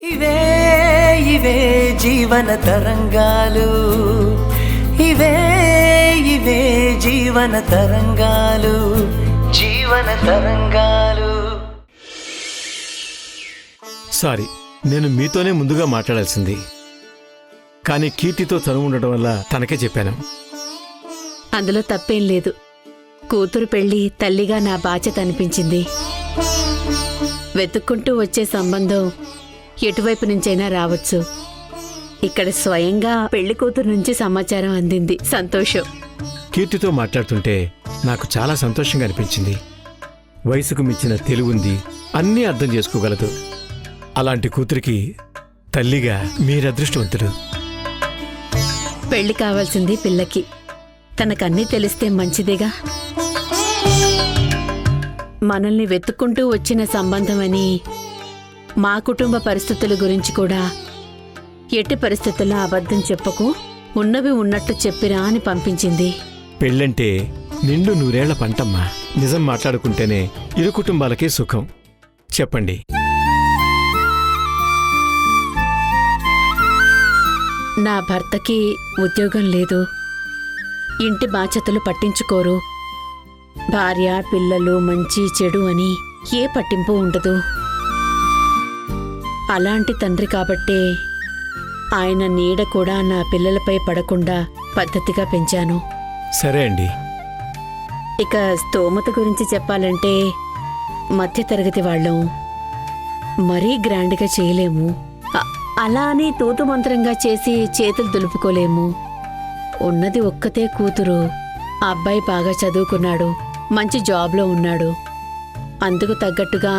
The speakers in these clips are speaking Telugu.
ఇవే ఇవే జీవన తరంగాలు, ఇవే ఇవే జీవన తరంగాలు, జీవన తరంగాలు. సారీ, నేను మీతోనే ముందుగా మాట్లాడాల్సింది, కానీ కీర్తితో చనువు ఉండటం వల్ల తనకే చెప్పాను. అందులో తప్పేం లేదు. కూతురు పెళ్లి తల్లిగా నా బాధ్యత అనిపించింది. వెతుక్కుంటూ వచ్చే సంబంధం ఎటువైపు నుంచైనా రావచ్చు. ఇక్కడ స్వయంగా పెళ్లి కూతురు నుంచి సమాచారం అందింది. సంతోషం. కీర్తితో మాట్లాడుతుంటే నాకు చాలా సంతోషంగా అనిపించింది. వయసుకు మించిన తెలివుంది, అన్నీ అర్థం చేసుకోగలదు. అలాంటి కూతురికి తల్లిగా మీరదృష్టవంతుడు. పెళ్లి కావాల్సింది పిల్లకి. తనకన్నీ తెలిస్తే మంచిదేగా. మనల్ని వెతుక్కుంటూ వచ్చిన సంబంధమని, మా కుటుంబ పరిస్థితుల గురించి కూడా ఎట్టి పరిస్థితుల్లో అబద్ధం చెప్పకు, ఉన్నవి ఉన్నట్టు చెప్పిరా అని పంపించింది. పెళ్ళంటే నిండు నూరేళ్ల పంటమ్మా. నిజం మాట్లాడుకుంటేనే ఇరు కుటుంబాలకే సుఖం. చెప్పండి. నా భర్తకి ఉద్యోగం లేదు, ఇంటి బాధ్యతలు పట్టించుకోరు. భార్య పిల్లలు మంచి చెడు అని ఏ పట్టింపు ఉండదు. అలాంటి తండ్రి కాబట్టే ఆయన నీడ కూడా నా పిల్లలపై పడకుండా పద్ధతిగా పెంచాను. సరే అండి. ఇక స్తోమత గురించి చెప్పాలంటే మధ్యతరగతి వాళ్ళం, మరీ గ్రాండ్గా చేయలేము. అలా అని తూతు మంత్రంగా చేసి చేతులు దులుపుకోలేము. ఉన్నది ఒక్కతే కూతురు. ఆ అబ్బాయి బాగా చదువుకున్నాడు, మంచి జాబ్లో ఉన్నాడు. అందుకు తగ్గట్టుగా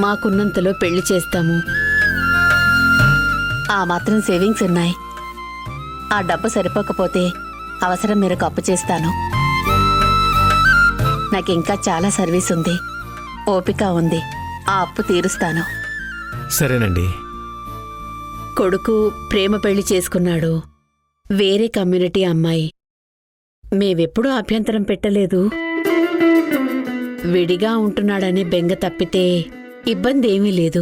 మాకున్నంతలో పెళ్లి చేస్తాము. ఆ మాత్రం సేవింగ్స్ ఉన్నాయి. ఆ డబ్బు సరిపోకపోతే అవసరం మేరకు అప్పు చేస్తాను. నాకింకా చాలా సర్వీస్ ఉంది, ఓపిక ఉంది. ఆ అప్పు తీరుస్తాను. సరేనండి. కొడుకు ప్రేమ పెళ్లి చేసుకున్నాడు, వేరే కమ్యూనిటీ అమ్మాయి. మేవెప్పుడూ అభ్యంతరం పెట్టలేదు. విడిగా ఉంటున్నాడనే బెంగ తప్పితే ఇబ్బంది ఏమీ లేదు.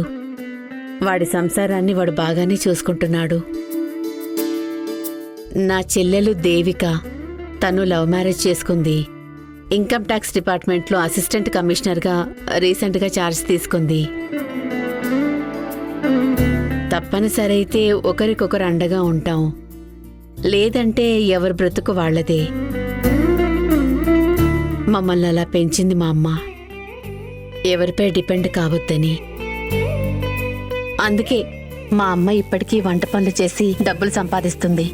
వాడి సంసారాన్ని వాడు బాగానే చూసుకుంటున్నాడు. నా చెల్లెలు దేవిక, తను లవ్ మ్యారేజ్ చేసుకుంది. ఇన్కమ్ ట్యాక్స్ డిపార్ట్మెంట్లో అసిస్టెంట్ కమిషనర్గా రీసెంట్గా ఛార్జ్ తీసుకుంది. తప్పనిసరి అయితే ఒకరికొకరు అండగా ఉంటాం, లేదంటే ఎవరి బ్రతుకు వాళ్లదే. మమ్మల్ని అలా పెంచింది మా అమ్మ, ఎవరిపై డిపెండ్ కావద్దని. అందుకే మా అమ్మ ఇప్పటికీ వంట పనులు చేసి డబ్బులు సంపాదిస్తుంది.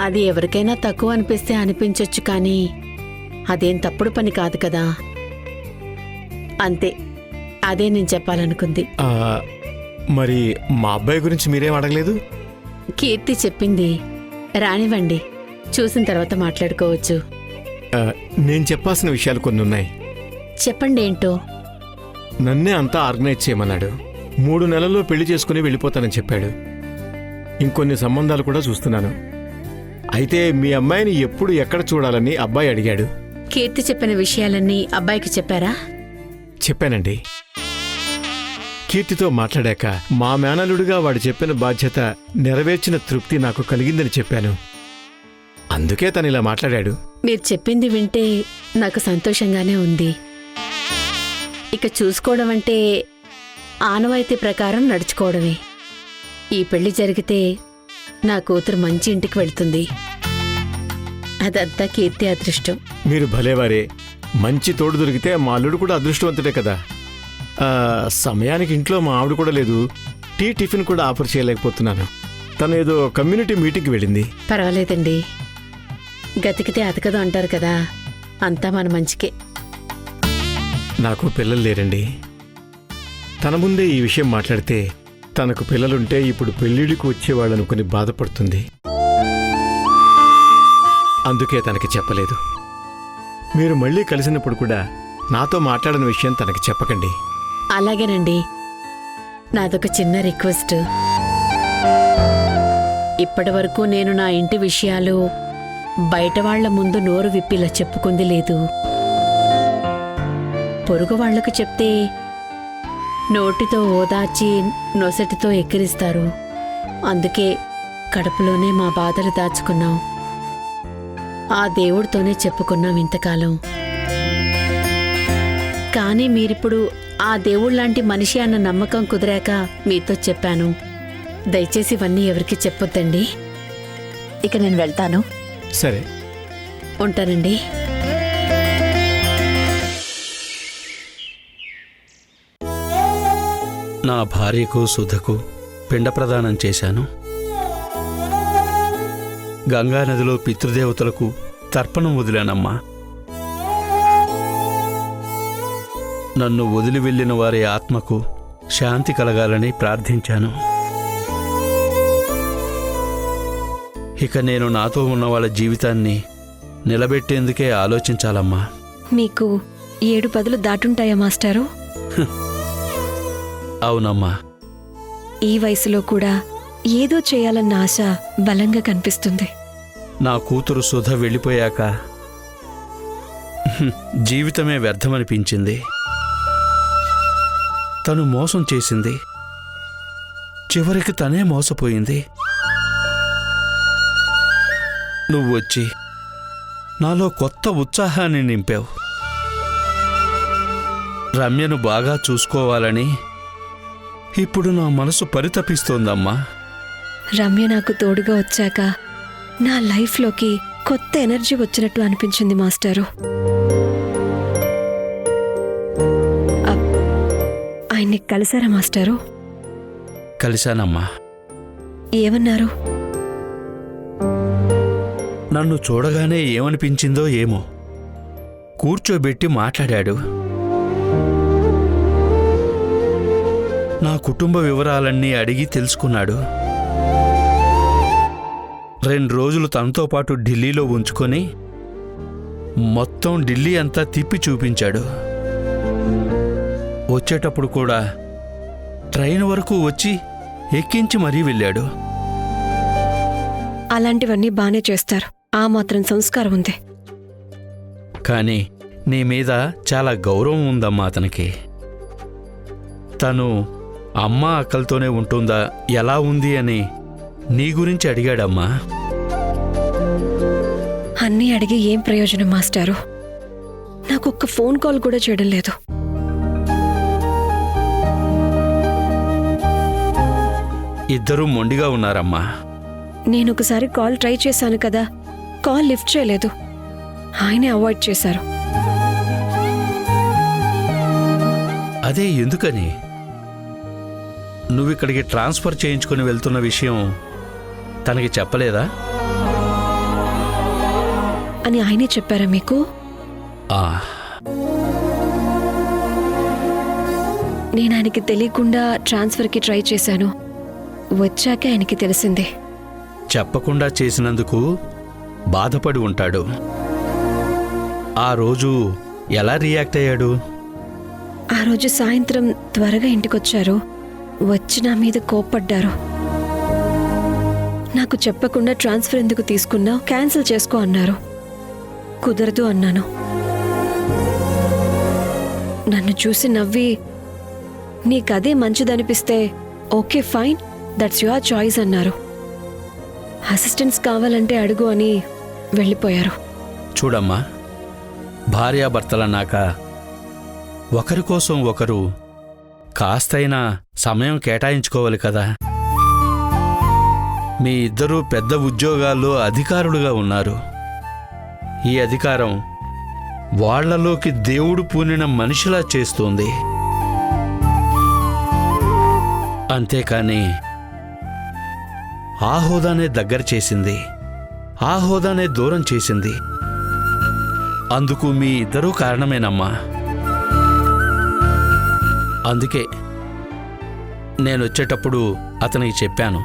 అది ఎవరికైనా తక్కువ అనిపిస్తే అనిపించొచ్చు, కానీ అదేం తప్పుడు పని కాదు కదా. అంతే, అదే నేను చెప్పాలనుకుంది. మరి మా అబ్బాయి గురించి మీరేం అడగలేదు? కీర్తి చెప్పింది. రానివ్వండి, చూసిన తర్వాత మాట్లాడుకోవచ్చు. నేను చెప్పాల్సిన విషయాలు కొన్ని ఉన్నాయి. చెప్పండి. ఏంటో? నన్నే అంతా ఆర్గనైజ్ చేయమన్నాడు. 3 నెలల్లో పెళ్లి చేసుకుని వెళ్ళిపోతానని చెప్పాడు. ఇంకొన్ని సంబంధాలు కూడా చూస్తున్నాను. అయితే మీ అమ్మాయిని ఎప్పుడు ఎక్కడ చూడాలని అబ్బాయి అడిగాడు. కీర్తి చెప్పిన విషయాలన్నీ అబ్బాయికి చెప్పారా? చెప్పానండి. కీర్తితో మాట్లాడాక మా మేనలుడిగా వాడు చెప్పిన బాధ్యత నెరవేర్చిన తృప్తి నాకు కలిగిందని చెప్పాను. అందుకే తను ఇలా మాట్లాడాడు. మీరు చెప్పింది వింటే నాకు సంతోషంగానే ఉంది. ఇక చూసుకోవడం అంటే ఆనవాయితీ ప్రకారం నడుచుకోవడమే. ఈ పెళ్లి జరిగితే నా కూతురు మంచి ఇంటికి వెళ్తుంది. అదంతా కీర్తి అదృష్టం. మీరు భలేవారే. మంచి తోడు దొరికితే మా అల్లుడు కూడా అదృష్టవంతుడే కదా. సమయానికి ఇంట్లో మా ఆవిడ కూడా లేదు. టిఫిన్ కూడా ఆఫర్ చేయలేకపోతున్నాను. తను ఏదో కమ్యూనిటీ మీటింగ్కి వెళ్ళింది. పర్వాలేదండి, గతికితే అతకదు అంటారు కదా, అంతా మన మంచికే. నాకు పిల్లలు లేరండి. తన ముందే ఈ విషయం మాట్లాడితే తనకు పిల్లలుంటే ఇప్పుడు పెళ్ళిళ్ళకి వచ్చేవాళ్ళనుకుని బాధపడుతుంది. అందుకే తనకి చెప్పలేదు. మీరు మళ్ళీ కలిసినప్పుడు కూడా నాతో మాట్లాడిన విషయం తనకి చెప్పకండి. అలాగేనండి. నాదొక చిన్న రిక్వెస్ట్. ఇప్పటి వరకు నేను నా ఇంటి విషయాలు బయట వాళ్ల ముందు నోరు విప్పిలా చెప్పుకుంది లేదు. పొరుగు వాళ్లకు చెప్తే నోటితో ఓదార్చి నొసటితో ఎక్కిరిస్తారు. అందుకే కడుపులోనే మా బాధలు దాచుకున్నాం. ఆ దేవుడితోనే చెప్పుకున్నాం ఇంతకాలం. కానీ మీరిప్పుడు ఆ దేవుళ్లాంటి మనిషి అన్న నమ్మకం కుదిరాక మీతో చెప్పాను. దయచేసి ఇవన్నీ ఎవరికి చెప్పొద్దండి. ఇక నేను వెళ్తాను. సరే. ఉంటానండి. నా భార్యకు సుధకు పిండ ప్రదానం చేశాను. గంగానదిలో పితృదేవతలకు తర్పణం వదిలానమ్మా. నన్ను వదిలి వెళ్ళిన వారి ఆత్మకు శాంతి కలగాలని ప్రార్థించాను. ఇక నేను నాతో ఉన్న వాళ్ళ జీవితాన్ని నిలబెట్టేందుకే ఆలోచించాలమ్మా. మీకు 7 పదులు దాటుంటాయా మాస్టారు? అవునమ్మా. ఈ వయసులో కూడా ఏదో చేయాలన్న ఆశ బలంగా కనిపిస్తుంది. నా కూతురు సుధ వెళ్ళిపోయాక జీవితమే వ్యర్థమనిపించింది. తను మోసం చేసింది, చివరికి తనే మోసపోయింది. నువ్వొచ్చి నాలో కొత్త ఉత్సాహాన్ని నింపావు. రమ్యను బాగా చూసుకోవాలని ఇప్పుడు నా మనసు పరితపిస్తోందమ్మా. రమ్య నాకు తోడుగా వచ్చాక నా లైఫ్లోకి కొత్త ఎనర్జీ వచ్చినట్టు అనిపించింది మాస్టారు. ఆయన్ని కలిసారా మాస్టారు? కలిశానమ్మా. ఏమన్నారు? నన్ను చూడగానే ఏమనిపించిందో ఏమో, కూర్చోబెట్టి మాట్లాడాడు. నా కుటుంబ వివరాలన్నీ అడిగి తెలుసుకున్నాడు. 2 రోజులు తనతో పాటు ఢిల్లీలో ఉంచుకొని మొత్తం ఢిల్లీ అంతా తిప్పి చూపించాడు. వచ్చేటప్పుడు కూడా ట్రైన్ వరకు వచ్చి ఎక్కించి మరీ వెళ్ళాడు. అలాంటివన్నీ బానే చేస్తారు. ఆ మాత్రం సంస్కారం ఉంది. కానీ నీ మీద చాలా గౌరవం ఉందమ్మా అతనికి. తను అమ్మ అక్కలతోనే ఉంటుందా, ఎలా ఉంది అని నీ గురించి అడిగాడమ్మా. అన్నీ అడిగి ఏం ప్రయోజనం మాస్టారు? నాకు ఒక్క ఫోన్ కాల్ కూడా చేయడం లేదు. ఇద్దరూ మొండిగా ఉన్నారమ్మా. నేనొకసారి కాల్ ట్రై చేశాను కదా, కాల్ లిఫ్ట్ చేయలేదు. ఆయనే అవాయిడ్ చేశారు. అదే ఎందుకని? నువ్విక్కడికి ట్రాన్స్ఫర్ చేయించుకుని వెళ్తున్న విషయం తనకి చెప్పలేదా? అని ఆయనే చెప్పారా మీకు? ఆ, నేను ఆయనకి తెలియకుండా ట్రాన్స్ఫర్కి ట్రై చేశాను. వచ్చాక ఆయనకి తెలిసింది. చెప్పకుండా చేసినందుకు బాధపడి ఉంటాడు. ఆ రోజు ఎలా రియాక్ట్ అయ్యాడు? ఆ రోజు సాయంత్రం త్వరగా ఇంటికొచ్చారు. వచ్చి నా మీద కోప్పడ్డారు. నాకు చెప్పకుండా ట్రాన్స్ఫర్ ఎందుకు తీసుకున్నావు, క్యాన్సిల్ చేసుకో అన్నారు. కుదరదు అన్నాను. నన్ను చూసి నవ్వి, నీకదే మంచిదనిపిస్తే okay fine, that's your choice అన్నారు. అసిస్టెంట్స్ కావాలంటే అడుగు అని వెళ్ళిపోయారు. చూడమ్మా, భార్యాభర్తలన్నాక ఒకరి కోసం ఒకరు కాస్తైనా సమయం కేటాయించుకోవాలి కదా. మీ ఇద్దరూ పెద్ద ఉద్యోగాల్లో అధికారులుగా ఉన్నారు. ఈ అధికారం వాళ్లలోకి దేవుడు పూనిన మనిషిలా చేస్తుంది. అంతేకాని ఆ హోదానే దగ్గర చేసింది, ఆ హోదానే దూరం చేసింది. అందుకు మీ ఇద్దరూ కారణమేనమ్మా. అందుకే నేనొచ్చేటప్పుడు అతనికి చెప్పాను,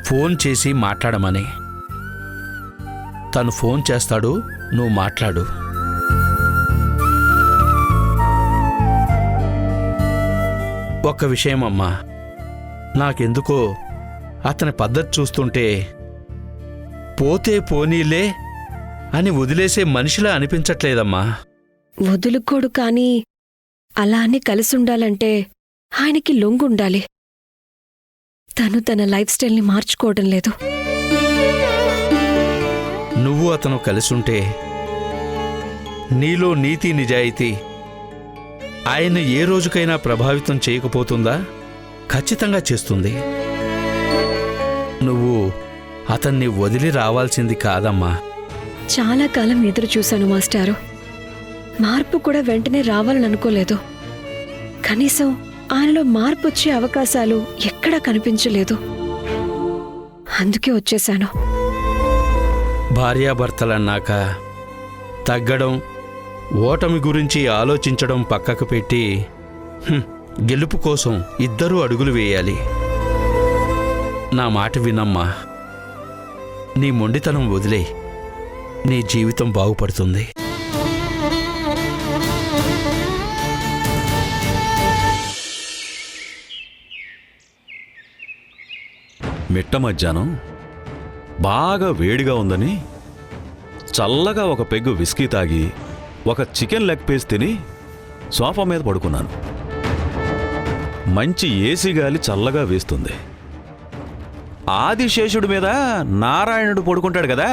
ఫోన్ చేసి మాట్లాడమని. తను ఫోన్ చేస్తాడు, నువ్వు మాట్లాడు. ఒక్క విషయమమ్మా, నాకెందుకో అతని పద్ధతి చూస్తుంటే పోతే పోనీలే అని వదిలేసే మనిషిలా అనిపించట్లేదమ్మా. వదులుకోడు కానీ అలా అని కలిసుండాలంటే ఆయనకి లొంగుండాలి. తను తన లైఫ్ స్టైల్ని మార్చుకోవడం లేదు. నువ్వు అతను కలిసుంటే నీలో నీతి నిజాయితీ ఆయన ఏ రోజుకైనా ప్రభావితం చేయకపోతుందా? ఖచ్చితంగా చేస్తుంది. నువ్వు అతన్ని వదిలి రావాల్సింది కాదమ్మా. చాలా కాలం ఎదురు చూశాను మాస్టారు. మార్పు కూడా వెంటనే రావాలని అనుకోలేదు. కనీసం ఆయనలో మార్పు వచ్చే అవకాశాలు ఎక్కడా కనిపించలేదు. అందుకే వచ్చేశాను. భార్యాభర్తలన్నాక తగ్గడం, ఓటమి గురించి ఆలోచించడం పక్కకు పెట్టి గెలుపు కోసం ఇద్దరూ అడుగులు వేయాలి. నా మాట వినమ్మా. నీ మొండితనం వదిలే, నీ జీవితం బాగుపడుతుంది. మిట్ట మధ్యాహ్నం బాగా వేడిగా ఉందని చల్లగా ఒక పెగ్గు విస్కీ తాగి ఒక చికెన్ లెగ్ పీస్ తిని సోఫా మీద పడుకున్నాను. మంచి ఏసీ గాలి చల్లగా వేస్తుంది. ఆదిశేషుడి మీద నారాయణుడు పడుకుంటాడు కదా,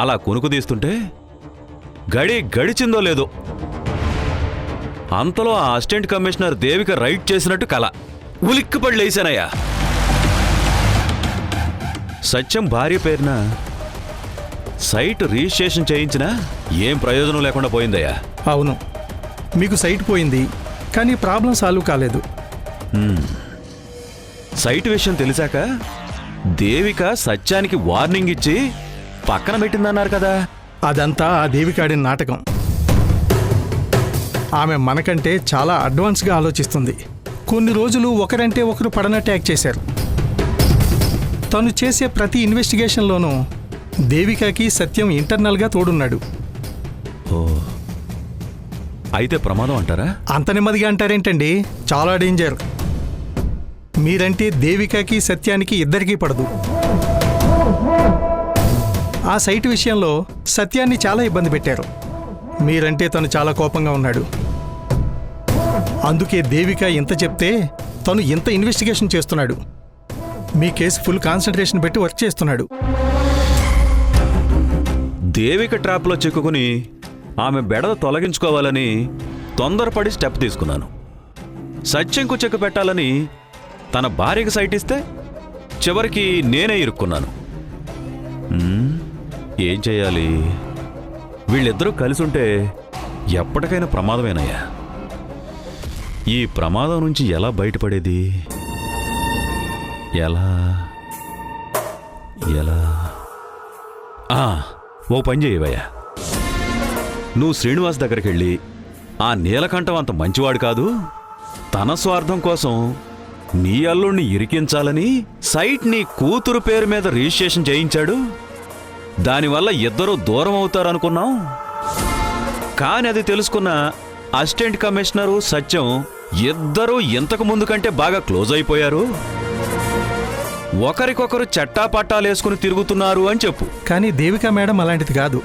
అలా కునుకు తీస్తుంటే గడిచిందో లేదో అంతలో ఆ అసిస్టెంట్ కమిషనర్ దేవిక రైట్ చేసినట్టు కల. ఉలిక్కిపడి లేచానయ్యా. సత్యం భార్య పేరున సైట్ రిజిస్ట్రేషన్ చేయించినా ఏం ప్రయోజనం లేకుండా పోయిందయ్యా. అవును, మీకు సైట్ పోయింది, కానీ ప్రాబ్లం సాల్వ్ కాలేదు. సైట్ విషయం తెలిసాక దేవిక సత్యానికి వార్నింగ్ ఇచ్చి పక్కన పెట్టిందన్నారు కదా. అదంతా ఆ దేవికాడిన నాటకం. ఆమె మనకంటే చాలా అడ్వాన్స్గా ఆలోచిస్తుంది. కొన్ని రోజులు ఒకరంటే ఒకరు పడనట్టు యాక్ట్ చేశారు. తను చేసే ప్రతి ఇన్వెస్టిగేషన్లోనూ దేవికకి సత్యం ఇంటర్నల్గా తోడున్నాడు. ఓ, అయితే ప్రమాదం అంటారా? అంత నెమ్మదిగా అంటారేంటండి, చాలా డేంజర్. మీరంటే దేవికకి సత్యానికి ఇద్దరికీ పడదు. ఆ సైట్ విషయంలో సత్యాన్ని చాలా ఇబ్బంది పెట్టారు. మీరంటే తను చాలా కోపంగా ఉన్నాడు. అందుకే దేవిక ఇంత చెప్తే తను ఇంత ఇన్వెస్టిగేషన్ చేస్తున్నాడు. మీ కేసు ఫుల్ కాన్సన్ట్రేషన్ పెట్టి వర్క్ చేస్తున్నాడు. దేవిక ట్రాప్లో చిక్కుకుని ఆమె బెడద తొలగించుకోవాలని తొందరపడి స్టెప్ తీసుకున్నాను. సత్యంకు చెక్కు పెట్టాలని తన భార్యకి సైట్ ఇస్తే చివరికి నేనే ఇరుక్కున్నాను. ఏం చేయాలి? వీళ్ళిద్దరూ కలిసి ఉంటే ఎప్పటికైనా ప్రమాదమేనయ్యా. ఈ ప్రమాదం నుంచి ఎలా బయటపడేది? ఎలా ఎలా ఓ పని చేయవయ్యా. నువ్వు శ్రీనివాస్ దగ్గరికి వెళ్ళి, ఆ నీలకంఠం అంత మంచివాడు కాదు, తన స్వార్థం కోసం నీ అల్లుణ్ణి ఇరికించాలని సైట్ నీ కూతురు పేరు మీద రిజిస్ట్రేషన్ చేయించాడు. దానివల్ల ఇద్దరూ దూరం అవుతారనుకున్నాం. కానీ అది తెలుసుకున్న అసిస్టెంట్ కమిషనరు సత్యం ఇద్దరూ ఇంతకు ముందు కంటే బాగా క్లోజ్ అయిపోయారు. ఒకరికొకరు చట్టాపట్టాలేసుకుని తిరుగుతున్నారు అని చెప్పు. కానీ దేవిక మేడం అలాంటిది కాదు.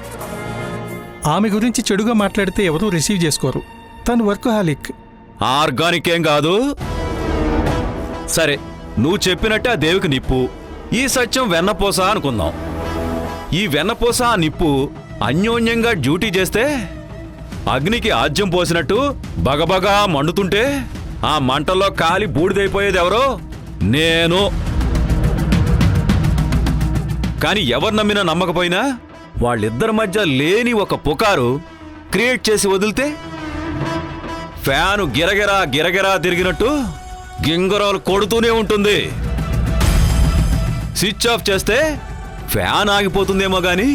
ఆమె గురించి చెడుగా మాట్లాడితే ఎవరూ రిసీవ్ చేసుకోరు. తను వర్కహాలిక్. ఆర్గానిక్ ఏం కాదు. సరే, నువ్వు చెప్పినట్టే ఆ దేవికి నిప్పు, ఈ సత్యం వెన్నపూస అనుకుందాం. ఈ వెన్నపూస ఆ నిప్పు అన్యోన్యంగా డ్యూటీ చేస్తే అగ్నికి ఆజ్యం పోసినట్టు బగబగా మండుతుంటే ఆ మంటల్లో కాలి బూడిదైపోయేది ఎవరో? నేను. కానీ ఎవరు నమ్మినా నమ్మకపోయినా వాళ్ళిద్దరి మధ్య లేని ఒక పుకారు క్రియేట్ చేసి వదిలితే ఫ్యాను గిరగిరా గిరగిరా తిరిగినట్టు గింగరాలు కొడుతూనే ఉంటుంది. స్విచ్ ఆఫ్ చేస్తే ఫ్యాన్ ఆగిపోతుందేమో గాని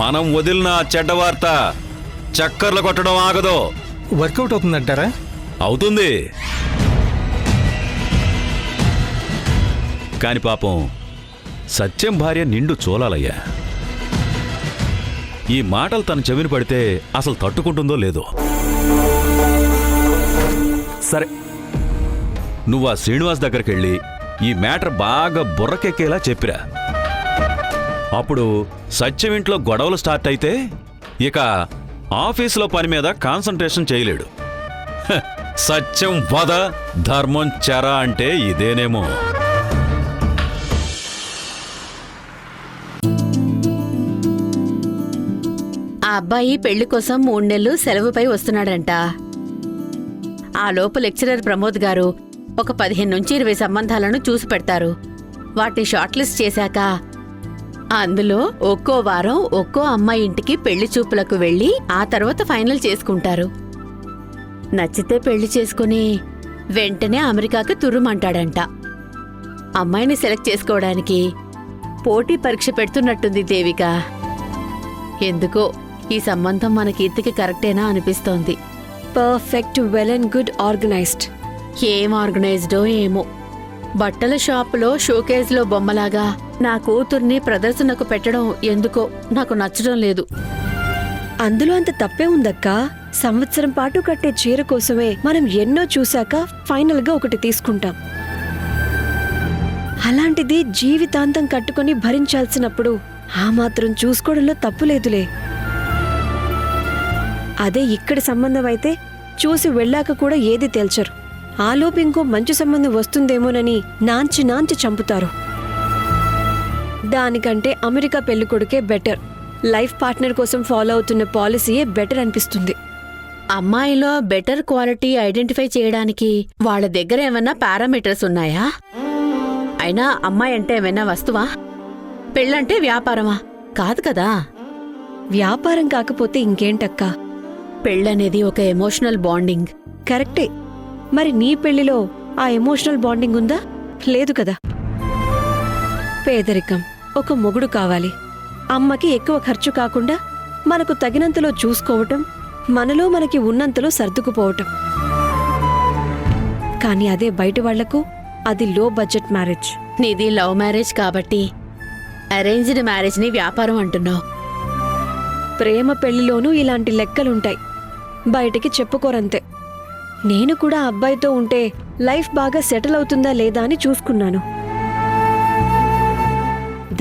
మనం వదిలిన చెడ్డ వార్త చక్కర్లు కొట్టడం ఆగదు. వర్కౌట్ అవుతుందంటారా? అవుతుంది. కాని పాపం సత్యం భార్య నిండు చూలాలయ్యా. ఈ మాటలు తన చెవిని పడితే అసలు తట్టుకుంటుందో లేదో. సరే, నువ్వు ఆ శ్రీనివాస్ దగ్గరికి వెళ్ళి ఈ మ్యాటర్ బాగా బుర్రకెక్కేలా చెప్పిరా. అప్పుడు సత్యం ఇంట్లో గొడవలు స్టార్ట్ అయితే ఇక ఆఫీసులో పని మీద కాన్సంట్రేషన్ చేయలేడు. సత్యం వద, ధర్మం చెర అంటే ఇదేనేమో. ఆ అబ్బాయి పెళ్లి కోసం 3 నెలలు సెలవుపై వస్తున్నాడంట. ఆ లోపు లెక్చరర్ ప్రమోద్ గారు ఒక 15 నుంచి 20 సంబంధాలను చూసి పెడతారు. వాటిని షార్ట్ లిస్ట్ చేశాక అందులో ఒక్కో వారం ఒక్కో అమ్మాయి ఇంటికి పెళ్లి చూపులకు వెళ్లి ఆ తర్వాత ఫైనల్ చేసుకుంటారు. నచ్చితే పెళ్లి చేసుకుని వెంటనే అమెరికాకి తుర్రుమంటాడంట. అమ్మాయిని సెలెక్ట్ చేసుకోవడానికి పోటీ పరీక్ష పెడుతున్నట్టుంది దేవిక. ఎందుకో ఈ సంబంధం మన కీర్తికి కరెక్టేనా అనిపిస్తోంది. Perfect, well and good, organised. ఏం ఆర్గనైజ్డో ఏమో. బట్టల షాపులో షోకేజ్లో బొమ్మలాగా నా కూతుర్ని ప్రదర్శనకు పెట్టడం ఎందుకో నాకు నచ్చడం లేదు. అందులో అంత తప్పే ఉందక్కా. సంవత్సరం పాటు కట్టే చీర కోసమే మనం ఎన్నో చూశాక ఫైనల్గా ఒకటి తీసుకుంటాం. అలాంటిది జీవితాంతం కట్టుకొని భరించాల్సినప్పుడు ఆ మాత్రం చూసుకోవడంలో తప్పులేదులే. అదే ఇక్కడి సంబంధం అయితే చూసి వెళ్ళాక కూడా ఏది తేల్చరు. ఆలోపు ఇంకో మంచి సంబంధం వస్తుందేమోనని నాంచి చంపుతారు. దానికంటే అమెరికా పెళ్ళికొడుకే బెటర్. లైఫ్ పార్ట్నర్ కోసం ఫాలో అవుతున్న పాలసీయే బెటర్ అనిపిస్తుంది. అమ్మాయిలో బెటర్ క్వాలిటీ ఐడెంటిఫై చేయడానికి వాళ్ళ దగ్గర ఏమన్నా పారామీటర్స్ ఉన్నాయా? అయినా అమ్మాయి అంటే ఏమైనా వస్తువా? పెళ్ళంటే వ్యాపారమా? కాదు కదా. వ్యాపారం కాకపోతే ఇంకేంటక్కా? పెళ్ళనేది ఒక ఎమోషనల్ బాండింగ్. కరెక్టే. మరి నీ పెళ్లిలో ఆ ఎమోషనల్ బాండింగ్ ఉందా? లేదు కదా. పేదరికం, ఒక మొగుడు కావాలి. అమ్మకి ఎక్కువ ఖర్చు కాకుండా మనకు తగినంతలో చూసుకోవటం, మనలో మనకి ఉన్నంతలో సర్దుకుపోవటం. కానీ అదే బయట వాళ్లకు అది లో బడ్జెట్ మ్యారేజ్. నీది లవ్ మ్యారేజ్ కాబట్టి అరేంజ్డ్ మ్యారేజ్ని వ్యాపారం అంటున్నావు. ప్రేమ పెళ్లిలోనూ ఇలాంటి లెక్కలుంటాయి. బయటికి చెప్పుకోరంతే. నేను కూడా అబ్బాయితో ఉంటే లైఫ్ బాగా సెటిల్ అవుతుందా లేదా అని చూసుకున్నాను.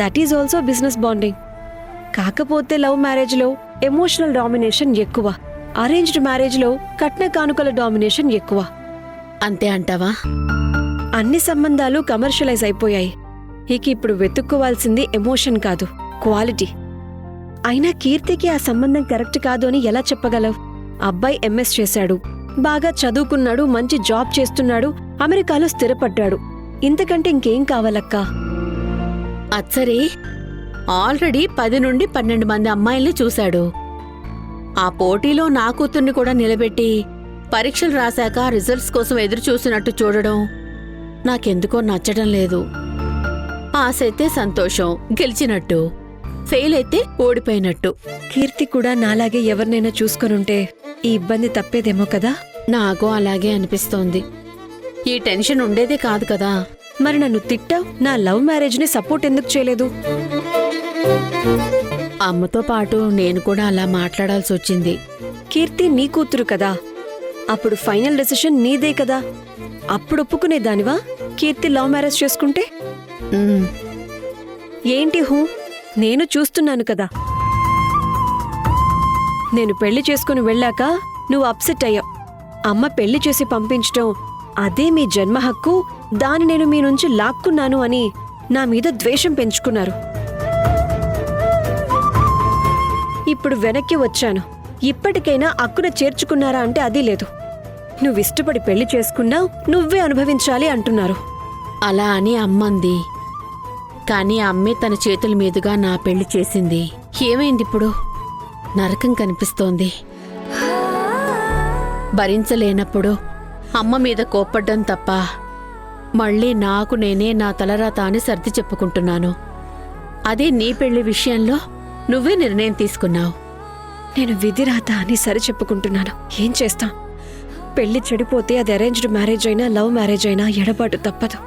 That is also business bonding. కాకపోతే లవ్ మ్యారేజ్లో ఎమోషనల్ డామినేషన్ ఎక్కువ, అరేంజ్డ్ మ్యారేజ్లో కట్న కానుకల డామినేషన్ ఎక్కువ. అంతే అంటావా? అన్ని సంబంధాలు కమర్షియలైజ్ అయిపోయాయి. ఇక ఇప్పుడు వెతుక్కోవాల్సింది ఎమోషన్ కాదు, క్వాలిటీ. అయినా కీర్తికి ఆ సంబంధం కరెక్ట్ కాదు అని ఎలా చెప్పగలవు? అబ్బాయి ఎంఎస్ చేశాడు, బాగా చదువుకున్నాడు, మంచి జాబ్ చేస్తున్నాడు, అమెరికాలో స్థిరపడ్డాడు. ఇంతకంటే ఇంకేం కావాలక్కా? అచ్చరి ఆల్రెడీ 10 నుండి 12 మంది అమ్మాయిల్ని చూశాడు. ఆ పోటీలో నా కూతుర్ని కూడా నిలబెట్టి పరీక్షలు రాశాక రిజల్ట్స్ కోసం ఎదురు చూసినట్టు చూడడం నాకెందుకో నచ్చడం లేదు. పాస్ అయితే సంతోషం, గెలిచినట్టు. ఫెయిల్ అయితే ఓడిపోయినట్టు. కీర్తి కూడా నాలాగే ఎవరినైనా చూసుకొనుంటే ఈ ఇబ్బంది తప్పేదేమో కదా? నాకు అలాగే అనిపిస్తోంది. ఈ టెన్షన్ ఉండేదే కాదు కదా. మరి నన్ను తిట్టావు, నా లవ్ మ్యారేజ్ని సపోర్ట్ ఎందుకు చేయలేదు? అమ్మతో పాటు నేను కూడా అలా మాట్లాడాల్సి వచ్చింది. కీర్తి నీ కూతురు కదా, అప్పుడు ఫైనల్ డెసిషన్ నీదే కదా. అప్పుడు ఒప్పుకునేదానివా కీర్తి లవ్ మ్యారేజ్ చేసుకుంటే? ఉమ్, ఏంటి హూ? నేను చూస్తున్నాను కదా. నేను పెళ్లి చేసుకుని వెళ్ళాక నువ్వు అప్సెట్ అయ్యావు. అమ్మ పెళ్లి చేసి పంపించటం అదే మీ జన్మ హక్కు, దాన్ని నేను మీ నుంచి లాక్కున్నాను అని నా మీద ద్వేషం పెంచుకున్నారు. ఇప్పుడు వెనక్కి వచ్చాను. ఇప్పటికైనా అక్కున చేర్చుకున్నారా అంటే అది లేదు. నువ్విష్టపడి పెళ్లి చేసుకున్నావు, నువ్వే అనుభవించాలి అంటున్నారు. అలా అని అమ్మంది. కానీ అమ్మే తన చేతుల మీదుగా నా పెళ్లి చేసింది. ఏమైంది ఇప్పుడు? నరకం కనిపిస్తోంది. భరించలేనప్పుడు అమ్మ మీద కోప్పడ్డం తప్ప మళ్ళీ నాకు నేనే నా తలరాత అని సర్ది చెప్పుకుంటున్నాను. అదే నీ పెళ్లి విషయంలో నువ్వే నిర్ణయం తీసుకున్నావు. నేను విధిరాత అని సరిచెప్పుకుంటున్నాను. ఏం చేస్తాం? పెళ్లి చెడిపోతే అది అరేంజ్డ్ మ్యారేజ్ అయినా లవ్ మ్యారేజ్ అయినా ఎడబాటు తప్పదు.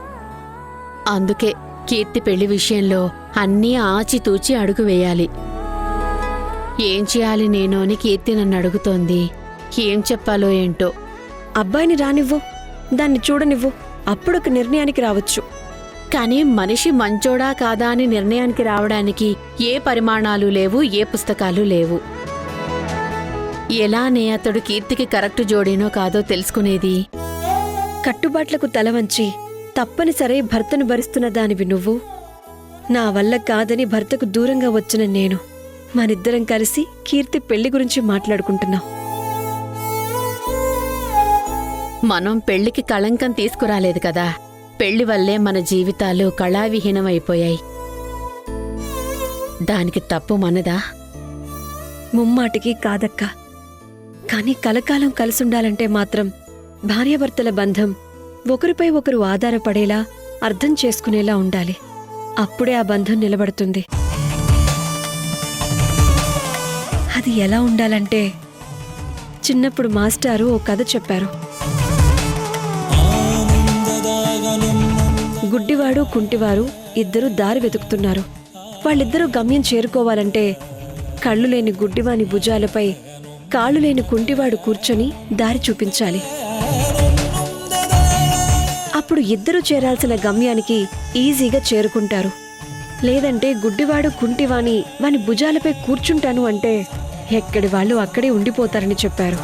అందుకే కీర్తి పెళ్లి విషయంలో అన్నీ ఆచితూచి అడుగు వేయాలి. ఏం చేయాలి నేను అని కీర్తి నన్ను అడుగుతోంది. ఏం చెప్పాలో ఏంటో. అబ్బాయిని రానివ్వు, దాన్ని చూడనివ్వు, అప్పుడొక నిర్ణయానికి రావచ్చు. కానీ మనిషి మంచోడా కాదా అని నిర్ణయానికి రావడానికి ఏ పరిమాణాలు లేవు, ఏ పుస్తకాలు లేవు. ఎలానే అతడు కీర్తికి కరెక్ట్ జోడేనో కాదో తెలుసుకునేది. కట్టుబాట్లకు తల వంచి తప్పనిసరి భర్తను భరిస్తున్న దానివి నువ్వు. నా వల్ల కాదని భర్తకు దూరంగా వచ్చిన నేను, మనిద్దరం కలిసి కీర్తి పెళ్లి గురించి మాట్లాడుకుంటున్నాం. మనం పెళ్లికి కళంకం తీసుకురాలేదు కదా. పెళ్లి వల్లే మన జీవితాలు కళావిహీనమైపోయాయి. దానికి తప్పు మనదా? ముమ్మాటికి కాదక్కా. కాని కలకాలం కలిసుండాలంటే మాత్రం భార్యాభర్తల బంధం ఒకరిపై ఒకరు ఆధారపడేలా, అర్థం చేసుకునేలా ఉండాలి. అప్పుడే ఆ బంధం నిలబడుతుంది. అది ఎలా ఉండాలంటే, చిన్నప్పుడు మాస్టారు ఓ కథ చెప్పారు. గుడ్డివాడు కుంటివారు ఇద్దరు దారి వెతుకుతున్నారు. వాళ్ళిద్దరూ గమ్యం చేరుకోవాలంటే కళ్ళు లేని గుడ్డివాని భుజాలపై కాళ్ళు లేని కుంటివాడు కూర్చొని దారి చూపించాలి. అప్పుడు ఇద్దరూ చేరాల్సిన గమ్యానికి ఈజీగా చేరుకుంటారు. లేదంటే గుడ్డివాడు కుంటివాని వాని భుజాలపై కూర్చుంటాను అంటే ఎక్కడి వాళ్ళు అక్కడే ఉండిపోతారని చెప్పారు.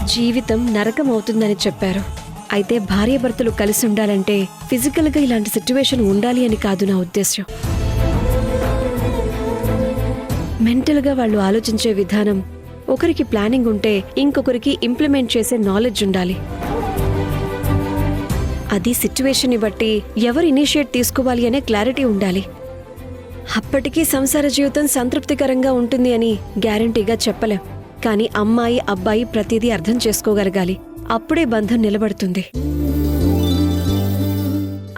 జీవితం నరకం అవుతుందని చెప్పారు. అయితే భార్యాభర్తలు కలిసి ఉండాలంటే ఫిజికల్గా ఇలాంటి సిట్యువేషన్ ఉండాలి అని కాదు నా ఉద్దేశ్యం. మెంటల్గా వాళ్ళు ఆలోచించే విధానం, ఒకరికి ప్లానింగ్ ఉంటే ఇంకొకరికి ఇంప్లిమెంట్ చేసే నాలెడ్జ్ ఉండాలి. అది సిట్యువేషన్ని బట్టి ఎవరు ఇనిషియేట్ తీసుకోవాలి అనే క్లారిటీ ఉండాలి. అప్పటికీ సంసార జీవితం సంతృప్తికరంగా ఉంటుంది అని గ్యారంటీగా చెప్పలేం. కానీ అమ్మాయి అబ్బాయి ప్రతిదీ అర్థం చేసుకోగలగాలి. అప్పుడే బంధం నిలబడుతుంది.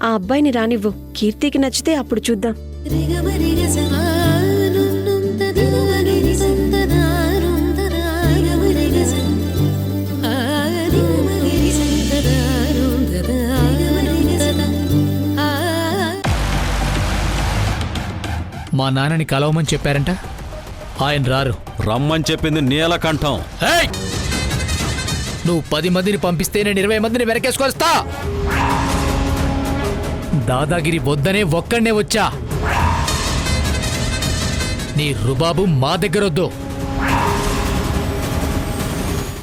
ఆ అబ్బాయిని రానివ్వు. కీర్తికి నచ్చితే అప్పుడు చూద్దాం. మా నాన్నని కలవమని చెప్పారంట. ఆయన రారు. రమ్మని చెప్పింది నీలకంఠం. ఏయ్! నువ్వు 10 మందిని పంపిస్తే నేను 20 మందిని వెనకేసుకొస్తా. దాదాగిరి వద్దనే ఒక్కడనే వచ్చా. నీ రుబాబు మా దగ్గరొద్దు.